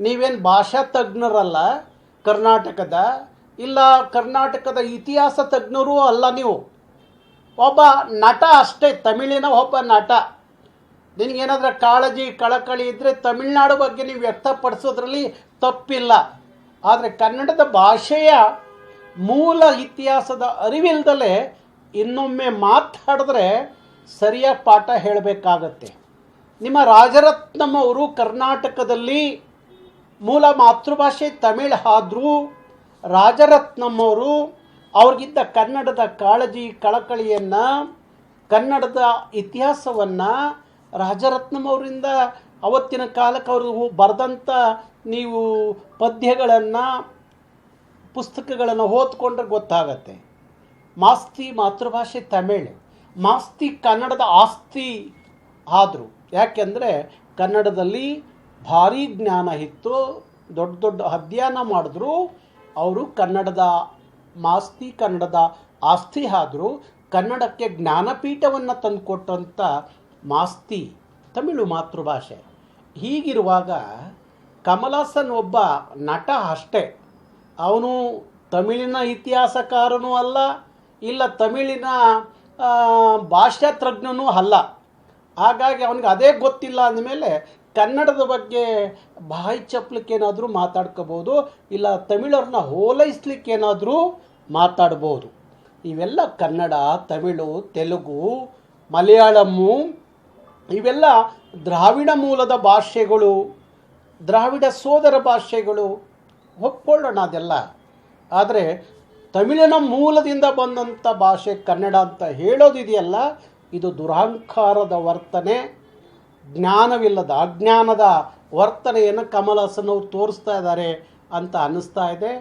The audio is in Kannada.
ನೀವೇನು ಭಾಷಾ ತಜ್ಞರಲ್ಲ ಕರ್ನಾಟಕದ, ಇಲ್ಲ ಕರ್ನಾಟಕದ ಇತಿಹಾಸ ತಜ್ಞರೂ ಅಲ್ಲ. ನೀವು ಒಬ್ಬ ನಟ ಅಷ್ಟೇ, ತಮಿಳಿನ ಒಬ್ಬ ನಟ. ನಿನಗೇನಾದ್ರೂ ಕಾಳಜಿ ಕಳಕಳಿ ಇದ್ದರೆ ತಮಿಳ್ನಾಡು ಬಗ್ಗೆ ನೀವು ವ್ಯಕ್ತಪಡಿಸೋದ್ರಲ್ಲಿ ತಪ್ಪಿಲ್ಲ. ಆದರೆ ಕನ್ನಡದ ಭಾಷೆಯ ಮೂಲ ಇತಿಹಾಸದ ಅರಿವಿಲ್ದಲೇ ಇನ್ನೊಮ್ಮೆ ಮಾತಾಡಿದ್ರೆ ಸರಿಯಾಗಿ ಪಾಠ ಹೇಳಬೇಕಾಗತ್ತೆ. ನಿಮ್ಮ ರಾಜರತ್ನಂ ಅವರು ಕರ್ನಾಟಕದಲ್ಲಿ ಮೂಲ ಮಾತೃಭಾಷೆ ತಮಿಳ್ ಆದರೂ ರಾಜರತ್ನಂ ಅವರು ಅವ್ರಿಗಿದ್ದ ಕನ್ನಡದ ಕಾಳಜಿ ಕಳಕಳಿಯನ್ನು, ಕನ್ನಡದ ಇತಿಹಾಸವನ್ನು ರಾಜರತ್ನಂ ಅವರಿಂದ ಅವತ್ತಿನ ಕಾಲಕ್ಕೆ ಅವರು ಬರೆದಂಥ ನೀವು ಪದ್ಯಗಳನ್ನು, ಪುಸ್ತಕಗಳನ್ನು ಓದ್ಕೊಂಡ್ರೆ ಗೊತ್ತಾಗತ್ತೆ. ಮಾಸ್ತಿ ಮಾತೃಭಾಷೆ ತಮಿಳ್, ಮಾಸ್ತಿ ಕನ್ನಡದ ಆಸ್ತಿ ಆದರು. ಯಾಕೆಂದರೆ ಕನ್ನಡದಲ್ಲಿ ಭಾರೀ ಜ್ಞಾನ ಇತ್ತು, ದೊಡ್ಡ ದೊಡ್ಡ ಅಧ್ಯಯನ ಮಾಡಿದ್ರು. ಅವರು ಕನ್ನಡದ ಮಾಸ್ತಿ, ಕನ್ನಡದ ಆಸ್ತಿ ಆದರು. ಕನ್ನಡಕ್ಕೆ ಜ್ಞಾನಪೀಠವನ್ನು ತಂದುಕೊಟ್ಟಂಥ ಮಾಸ್ತಿ ತಮಿಳು ಮಾತೃಭಾಷೆ. ಹೀಗಿರುವಾಗ ಕಮಲಾಸನ್ ಒಬ್ಬ ನಟ ಅಷ್ಟೇ, ಅವನು ತಮಿಳಿನ ಇತಿಹಾಸಕಾರನೂ ಅಲ್ಲ, ಇಲ್ಲ ತಮಿಳಿನ ಭಾಷಾ ತಜ್ಞನೂ ಅಲ್ಲ. ಹಾಗಾಗಿ ಅವನಿಗೆ ಅದೇ ಗೊತ್ತಿಲ್ಲ ಅಂದಮೇಲೆ ಕನ್ನಡದ ಬಗ್ಗೆ ಬಾಯಿ ಚಪ್ಪಲಿಕ್ಕೇನಾದರೂ ಮಾತಾಡ್ಕೋಬೋದು, ಇಲ್ಲ ತಮಿಳರನ್ನ ಹೋಲೈಸ್ಲಿಕ್ಕೇನಾದರೂ ಮಾತಾಡ್ಬೋದು. ಇವೆಲ್ಲ ಕನ್ನಡ, ತಮಿಳು, ತೆಲುಗು, ಮಲಯಾಳಮ್ಮು ಇವೆಲ್ಲ ದ್ರಾವಿಡ ಮೂಲದ ಭಾಷೆಗಳು, ದ್ರಾವಿಡ ಸೋದರ ಭಾಷೆಗಳು, ಒಪ್ಕೊಳ್ಳೋಣ ಅದೆಲ್ಲ. ಆದರೆ ತಮಿಳಿನ ಮೂಲದಿಂದ ಬಂದಂಥ ಭಾಷೆ ಕನ್ನಡ ಅಂತ ಹೇಳೋದಿದೆಯಲ್ಲ, ಇದು ದುರಹಂಕಾರದ ವರ್ತನೆ, ಜ್ಞಾನವಿಲ್ಲದ ಅಜ್ಞಾನದ ವರ್ತನೆಯನ್ನು ಕಮಲ್ ಹಾಸನ್ ಅವರು ತೋರಿಸ್ತಾ ಇದ್ದಾರೆ ಅಂತ ಅನ್ನಿಸ್ತಾ ಇದೆ.